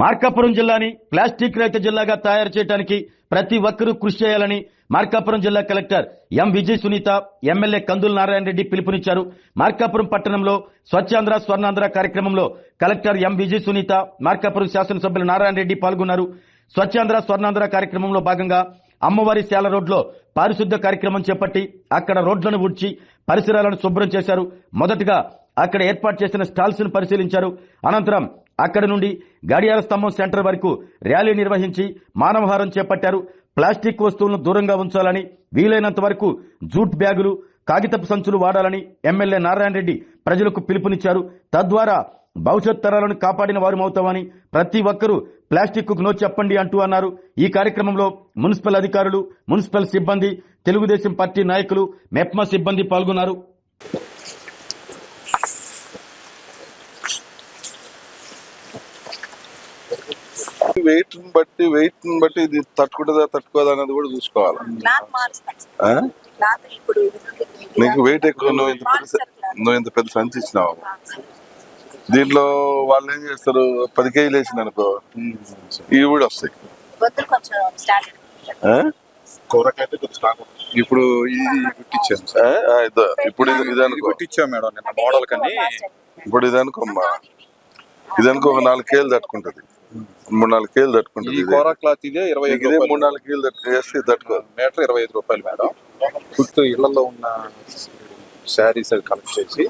మార్కాపురం జిల్లాని ప్లాస్టిక్ రహిత జిల్లాగా తయారు చేయడానికి ప్రతి ఒక్కరూ కృషి చేయాలని మార్కాపురం జిల్లా కలెక్టర్ ఎం విజయ సునీత ఎమ్మెల్యే కందుల నారాయణ రెడ్డి పిలుపునిచ్చారు. మార్కాపురం పట్టణంలో స్వచ్ఛాంధ్ర స్వర్ణాంధ్ర కార్యక్రమంలో కలెక్టర్ ఎం విజయ సునీత, మార్కాపురం శాసనసభ్యులు నారాయణ రెడ్డి పాల్గొన్నారు. స్వచ్ఛాంధ్ర స్వర్ణాంధ్ర కార్యక్రమంలో భాగంగా అమ్మవారి శాల రోడ్లో పారిశుద్ధ్య కార్యక్రమం చేపట్టి అక్కడ రోడ్లను ఊడ్చి పరిసరాలను శుభ్రం చేశారు. మొదటగా అక్కడ ఏర్పాటు చేసిన స్టాల్స్ ను పరిశీలించారు. అనంతరం అక్కడి నుండి గడియార స్తంభం సెంటర్ వరకు ర్యాలీ నిర్వహించి మానవహారం చేపట్టారు. ప్లాస్టిక్ వస్తువులను దూరంగా ఉంచాలని, వీలైనంత వరకు జూట్ బ్యాగులు, కాగితపు సంచులు వాడాలని ఎమ్మెల్యే నారాయణ రెడ్డి ప్రజలకు పిలుపునిచ్చారు. తద్వారా భవిష్యత్ తరాలను కాపాడిన వారమవుతామని, ప్రతి ఒక్కరూ ప్లాస్టిక్ కు నో చెప్పండి అంటూ అన్నారు. ఈ కార్యక్రమంలో మున్సిపల్ అధికారులు, మున్సిపల్ సిబ్బంది, తెలుగుదేశం పార్టీ నాయకులు, మెప్మా సిబ్బంది పాల్గొన్నారు. వెయిట్ బట్టి ఇది తట్టుకుంటుందా తట్టుకోదా అనేది కూడా చూసుకోవాలి. నీకు వెయిట్ ఎక్కువ, నువ్వు ఇంత పెద్ద సంచి ఇచ్చినావు. దీంట్లో వాళ్ళు ఏం చేస్తారు, 10 కేజీలు వేసింది అనుకో, ఇవి కూడా వస్తాయి. ఇప్పుడు ఇప్పుడు ఇది అనుకో, మేడం నిన్న మోడల్ కని ఇప్పుడు ఇది అనుకోమ్మా, ఇది అనుకో, ఒక 4 కేజీలు తట్టుకుంటది, 3-4 కేజీలు తట్టుకుంటది. కోరా క్లాత్ ఇదే 25, 3-4 కేజీలు వేస్తే తట్టుకోదు. మీటర్ 25 రూపాయలు మేడం. చుట్టూ ఇళ్లలో ఉన్న శారీస్ అవి కలెక్ట్ చేసి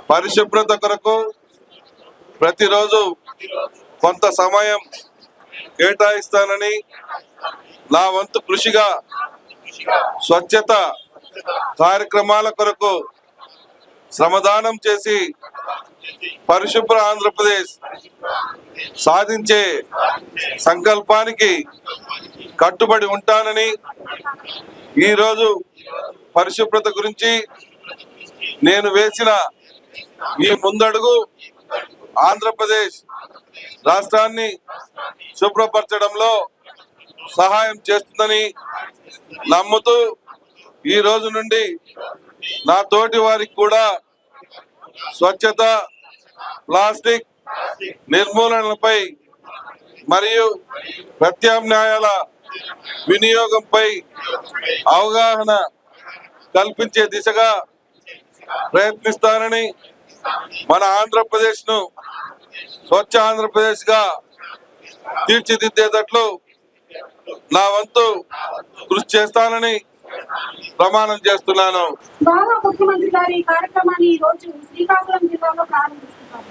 పరిశుభ్రత కొరకు ప్రతిరోజు కొంత సమయం కేటాయిస్తానని, నా వంతు కృషిగా స్వచ్ఛత కార్యక్రమాల కొరకు శ్రమదానం చేసి పరిశుభ్ర ఆంధ్రప్రదేశ్ సాధించే సంకల్పానికి కట్టుబడి ఉంటానని, ఈరోజు పరిశుభ్రత గురించి నేను వేసిన ఈ ముందడుగు ఆంధ్రప్రదేశ్ రాష్ట్రాన్ని శుభ్రపరచడంలో సహాయం చేస్తుందని నమ్ముతూ, ఈ రోజు నుండి నా తోటి వారికి కూడా స్వచ్ఛత, ప్లాస్టిక్ నిర్మూలనపై మరియు ప్రత్యామ్నాయాల వినియోగంపై అవగాహన కల్పించే దిశగా ప్రయత్నిస్తానని, మన ఆంధ్రప్రదేశ్ ను స్వచ్ఛ ఆంధ్రప్రదేశ్ గా తీర్చిదిద్దేటట్లు నా వంతు కృషి చేస్తానని ప్రమాణం చేస్తున్నాను. బాగా ముఖ్యమంత్రి గారు ఈ కార్యక్రమాన్ని ఈ రోజు శ్రీకాకుళం జిల్లాలో ప్రారంభిస్తున్నారు.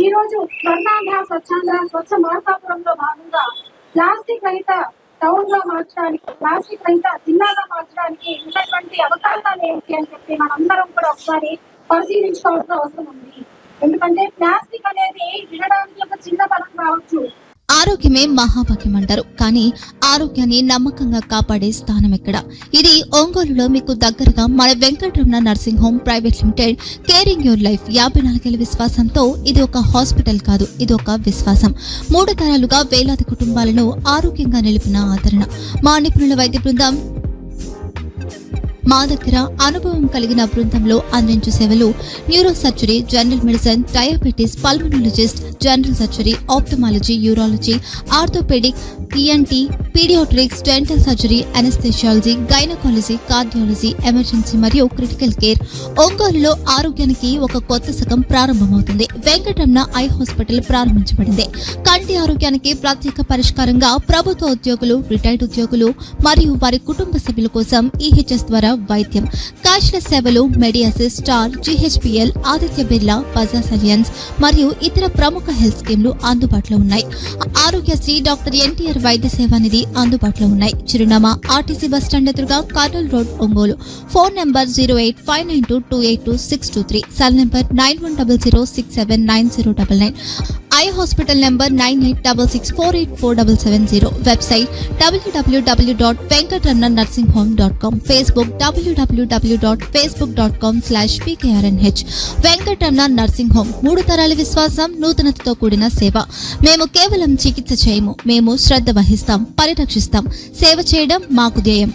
ఈ రోజు స్వర్ణాంధ్ర స్వచ్ఛాంధ్ర స్వచ్ఛ మార్కాపురంలో భాగంగా ప్లాస్టిక్ రహిత టౌన్ గా మార్చడానికి, ప్లాస్టిక్ రహిత జిల్లాగా మార్చడానికి ఉన్నటువంటి అవకాశాలు ఏంటి అని చెప్పి మనందరం కూడా ఒకసారి పరిశీలించుకోవాల్సిన అవసరం ఉంది. ఎందుకంటే ప్లాస్టిక్ అనేది వినడానికి ఒక చిన్న పదం రావచ్చు. ఆరోగ్యమే మహాభాగ్యం అంటారు, కానీ ఆరోగ్యాన్ని నమ్మకంగా కాపాడే స్థానం ఎక్కడ? ఇది ఒంగోలులో మీకు దగ్గరగా మన Venkataramana nursing home private limited. Caring your life 54 ఏళ్ల విశ్వాసంతో ఇది ఒక హాస్పిటల్ కాదు, ఇది ఒక విశ్వాసం. 3 తరాలుగా వేలాది కుటుంబాలను ఆరోగ్యంగా నిలిపిన ఆదరణ. మా నిపుణుల వైద్య బృందం మా దగ్గర అనుభవం కలిగిన బృందంలో అందించే సేవలు neuro surgery, general medicine, diabetes, pulmonologist, general surgery, ophthalmology, urology, orthopaedic, ENT, paediatrics, dental surgery, anaesthesiology, gynaecology, cardiology, emergency మరియు క్రిటికల్ కేర్. ఒంగోలులో ఆరోగ్యానికి ఒక కొత్త శకం ప్రారంభమవుతుంది. వెంకటరమణ ఐ హాస్పిటల్ ప్రారంభించబడింది. కంటి ఆరోగ్యానికి ప్రత్యేక పరిష్కారంగా ప్రభుత్వ ఉద్యోగులు, రిటైర్డ్ ఉద్యోగులు మరియు వారి కుటుంబ సభ్యుల కోసం ఈహెచ్ఎస్ ద్వారా వైద్యం, క్యాష్లెస్ సేవలు, మెడియాసిస్, స్టార్, జీహెచ్పీఎల్, ఆదిత్య బిర్లా, బజాజ్ అలియన్స్ మరియు ఇతర ప్రముఖ హెల్త్ స్కీమ్లు అందుబాటులో ఉన్నాయి. ఆరోగ్యశ్రీ, డాక్టర్ ఎన్టీఆర్ వైద్య సేవా నిధి అందుబాటులో ఉన్నాయి. చిరునామా ఆర్టీసీ బస్టాండ్ ఎదురుగా, Kurnool road, Ongole. Phone number 08592282623, cell number 9100679099, eye hospital number 9866484770, website www.venkatramanarsinghome.com, Facebook www.facebook.com/vkrnh. Venkataramana nursing home, 3 తరాల విశ్వాసం, నూతనతతో కూడిన సేవ. మేము కేవలం చికిత్స చేయము, మేము శ్రద్ధ వహిస్తాం, పరిరక్షిస్తాం. సేవ చేయడం మాకు ధ్యేయం.